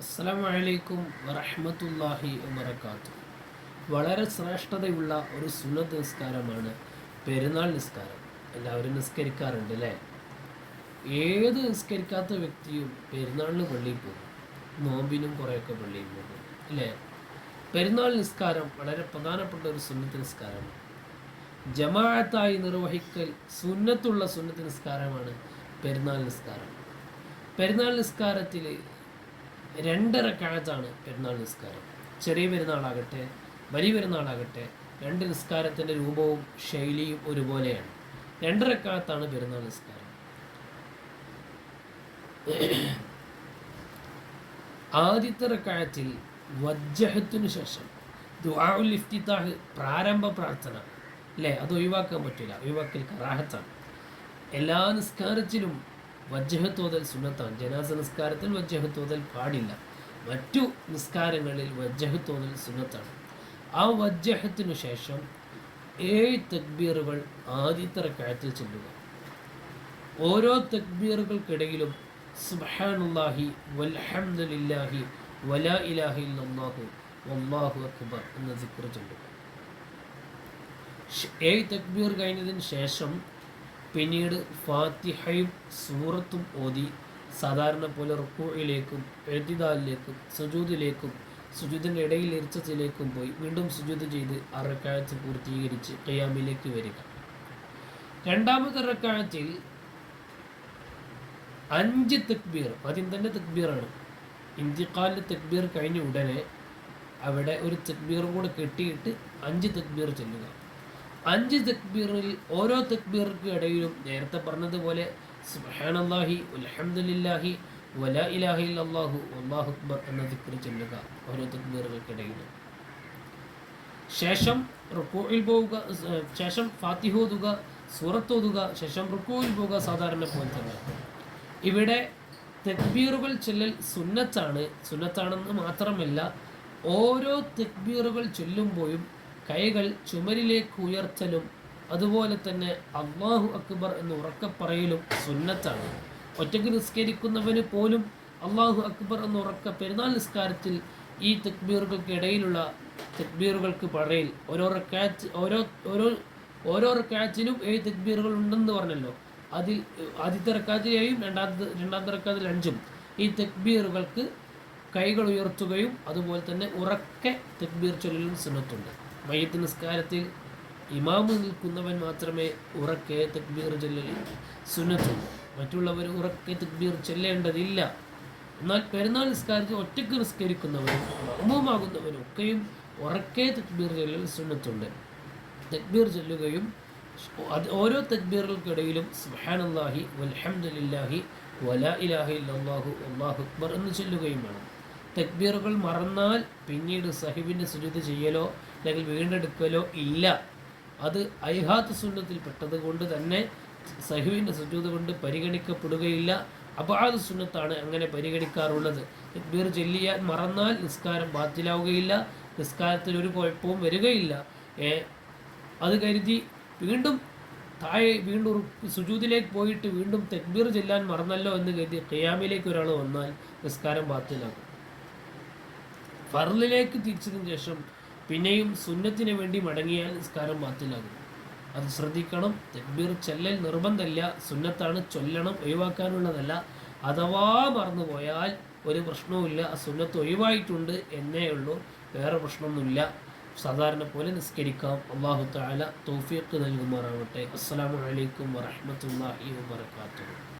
അസ്സലാമു അലൈക്കും വറഹ്മത്തുള്ളാഹി വബറകാതുഹു. വളരെ ശ്രേഷ്ഠതയുള്ള ഒരു സുന്നത്ത് നിസ്കാരമാണ് പെരുന്നാൾ നിസ്കാരം. എല്ലാവരും നിസ്കരിക്കാറുണ്ട് അല്ലേ? ഏത് നിസ്കരിക്കാത്ത വ്യക്തിയും പെരുന്നാളിന് പള്ളിയിൽ പോകും, നോമ്പിനും കുറേയൊക്കെ പള്ളിയിൽ പോകും അല്ലേ? പെരുന്നാൾ നിസ്കാരം വളരെ പ്രധാനപ്പെട്ട ഒരു സുന്നത്ത് നിസ്കാരമാണ്. ജമാഅത്തായി നിർവഹിക്കൽ സുന്നത്തുള്ള സുന്നത്ത് നിസ്കാരമാണ് പെരുന്നാൾ നിസ്കാരം. പെരുന്നാൾ നിസ്കാരത്തിൽ 2 റക്അത്താണ് പെരുന്നാൾ നിസ്കാരം. ചെറിയ പെരുന്നാളാകട്ടെ വലിയ പെരുന്നാളാകട്ടെ 2 നിസ്കാരത്തിൻ്റെ രൂപവും ശൈലിയും ഒരുപോലെയാണ്. 2 റക്അത്താണ് പെരുന്നാൾ നിസ്കാരം. ആദ്യത്തെ റക്അത്തിൽ വജ്ജഹത്തിനു ശേഷം ദുആഉൽ ഇഫ്തിതാഹ്, പ്രാരംഭ പ്രാർത്ഥന അല്ലേ, അത് ഒഴിവാക്കാൻ പറ്റില്ല, ഒഴിവാക്കൽ കറാഹത്താണ്. എല്ലാ നിസ്കാരത്തിലും വജ്ജഹത്ത് ഓതൽ സുന്നത്താണ്. ജനാസ നിസ്കാരത്തിൽ വജ്ജഹത്ത് ഓതൽ പാടില്ല. മറ്റു നിസ്കാരങ്ങളിൽ വജ്ജഹത്ത് ഓതൽ സുന്നത്താണ്. ആ വജ്ജഹത്തിനു ശേഷം 7 തക്ബീറുകൾ ആദ്യത്തെ റക്അത്തിൽ ചൊല്ലുക. ഓരോ തക്ബീറുകൾക്കിടയിലും സുബ്ഹാനല്ലാഹി വൽഹംദുലില്ലാഹി വലാ ഇലാഹ ഇല്ലല്ലാഹു വല്ലാഹു അക്ബർ എന്ന ദിക്ർ ചൊല്ലുക. 7 തക്ബീർ കഴിഞ്ഞതിന് ശേഷം പിന്നീട് ഫാത്തിഹയും സൂറത്തും ഓതി സാധാരണ പോലെ റുക്കൂഇലേക്കും എഴുതിദാലിലേക്കും സുജൂദിലേക്കും സുജൂദിൻ്റെ ഇടയിൽ ഇർച്ചത്തിലേക്കും പോയി വീണ്ടും സുജൂദ് ചെയ്ത് ആ റക്അത്ത് പൂർത്തീകരിച്ച് ഖിയാമിലേക്ക് വരിക. രണ്ടാമത്തെ റക്അത്തിൽ 5 തക്ബീർ, ആദ്യം തന്നെ തക്ബീറാണ്. ഇന്തിഖാലിൻ്റെ തക്ബീർ കഴിഞ്ഞ ഉടനെ അവിടെ ഒരു തക്ബീറും കൂടെ കെട്ടിയിട്ട് 5 തക്ബീർ ചൊല്ലുക. 5 തക്ബീറിൽ ഓരോ തക്ബീർക്ക് ഇടയിലും നേരത്തെ പറഞ്ഞതുപോലെ സുബ്ഹാനല്ലാഹി വൽഹംദുലില്ലാഹി വലാ ഇലാഹ ഇല്ലല്ലാഹു വല്ലാഹു അക്ബർ എന്ന ദിക്ർ ചൊല്ലുക ഓരോ തക്ബീറുകൾക്കിടയിലും. ശേഷം റുക്കൂഇൽ പോവുക, ശേഷം ഫാത്തിഹ ഓതുക, സൂറത്ത് ഓതുക, ശേഷം റുക്കൂഇൽ പോവുക സാധാരണ പോലെ തന്നെ. ഇവിടെ തക്ബീറുകൾ ചൊല്ലൽ സുന്നത്താണെന്ന് മാത്രമല്ല, ഓരോ തക്ബീറുകൾ ചൊല്ലുമ്പോഴും കൈകൾ ചുമരിലേക്ക് ഉയർത്തലും അതുപോലെ തന്നെ അല്ലാഹു അക്ബർ എന്ന് ഉറക്കെ പറയലും സുന്നത്താണ്. ഒറ്റയ്ക്ക് നിസ്കരിക്കുന്നവന് പോലും അല്ലാഹു അക്ബർ എന്ന് ഉറക്കെ പെരുന്നാൾ നിസ്കാരത്തിൽ ഈ തക്ബീറുകൾക്കിടയിലുള്ള തക്ബീറുകൾക്ക് പറയൽ ഓരോ റക്അത്തിലും 7 തക്ബീറുകൾ ഉണ്ടെന്ന് പറഞ്ഞല്ലോ. അതിൽ ആദ്യത്തെ റക്അത്തിൽ 7ഉം രണ്ടാമത്തെ റക്അത്തിൽ 5ഉം ഈ തക്ബീറുകൾക്ക് കൈകൾ ഉയർത്തുകയും അതുപോലെ തന്നെ ഉറക്കെ തക്ബീർ ചൊല്ലലും സുന്നത്തുണ്ട്. മയ്യിത്ത് നിസ്കാരത്തിൽ ഇമാമ് നിൽക്കുന്നവൻ മാത്രമേ ഉറക്കെ തക്ബീർ ചൊല്ലൽ സുന്നത്തുള്ളൂ, മറ്റുള്ളവർ ഉറക്കെ തക്ബീർ ചൊല്ലേണ്ടതില്ല. എന്നാൽ പെരുന്നാൾ നിസ്കാരത്തിൽ ഒറ്റയ്ക്ക് നിസ്കരിക്കുന്നവരും മഅ്മൂമാകുന്നവരും ഒക്കെയും ഉറക്കെ തക്ബീർ ചൊല്ലൽ സുന്നത്തുണ്ട്. തക്ബീർ ചൊല്ലുകയും ഓരോ തക്ബീറുകൾക്കിടയിലും സുബ്ഹാനല്ലാഹി വൽഹംദുലില്ലാഹി വലാ ഇലാഹ ഇല്ലല്ലാഹു വല്ലാഹു അക്ബർ എന്ന് ചൊല്ലുകയും വേണം. തക്ബീറുകൾ മറന്നാൽ പിന്നീട് സഹിബിൻ്റെ സുജൂദ് ചെയ്യലോ അല്ലെങ്കിൽ വീണ്ടെടുക്കലോ ഇല്ല. അത് ഐഹാത്ത് സുന്നത്തിൽ പെട്ടത് കൊണ്ട് തന്നെ സഹിബിൻ്റെ സുജൂദ് കൊണ്ട് പരിഗണിക്കപ്പെടുകയില്ല. അബാദ് സുന്നത്താണ് അങ്ങനെ പരിഗണിക്കാറുള്ളത്. തക്ബീർ ചൊല്ലിയാൽ മറന്നാൽ നിസ്കാരം ബാത്തിലാവുകയില്ല, നിസ്കാരത്തിൽ ഒരു കുഴപ്പവും വരികയില്ല. അത് കരുതി വീണ്ടും സുജൂദിലേക്ക് പോയിട്ട് വീണ്ടും തക്ബീർ ചൊല്ലാൻ മറന്നല്ലോ എന്ന് കരുതി ഖിയാമിലേക്ക് ഒരാൾ വന്നാൽ നിസ്കാരം ബാത്തിലാകും. ഫർളിലേക്ക് തിരിച്ചതിന് ശേഷം പിന്നെയും സുന്നത്തിന് വേണ്ടി മടങ്ങിയാൽ നിസ്കാരം ബാത്തിലാകും. അത് ശ്രദ്ധിക്കണം. തക്ബീർ ചൊല്ലൽ നിർബന്ധമില്ല, സുന്നത്താണ്, ചൊല്ലണം, ഒഴിവാക്കാനുള്ളതല്ല. അഥവാ മറന്നുപോയാൽ ഒരു പ്രശ്നവുമില്ല, ആ സുന്നത്ത് ഒഴിവായിട്ടുണ്ട് എന്നേ ഉള്ളൂ, വേറെ പ്രശ്നമൊന്നുമില്ല. സാധാരണ പോലെ നിസ്കരിക്കാം. അല്ലാഹു തആല തൗഫീഖ് നൽകുമാറാവട്ടെ. അസ്സലാമു അലൈക്കും വറഹ്മത്തുള്ളാഹി വബറകാതുഹു.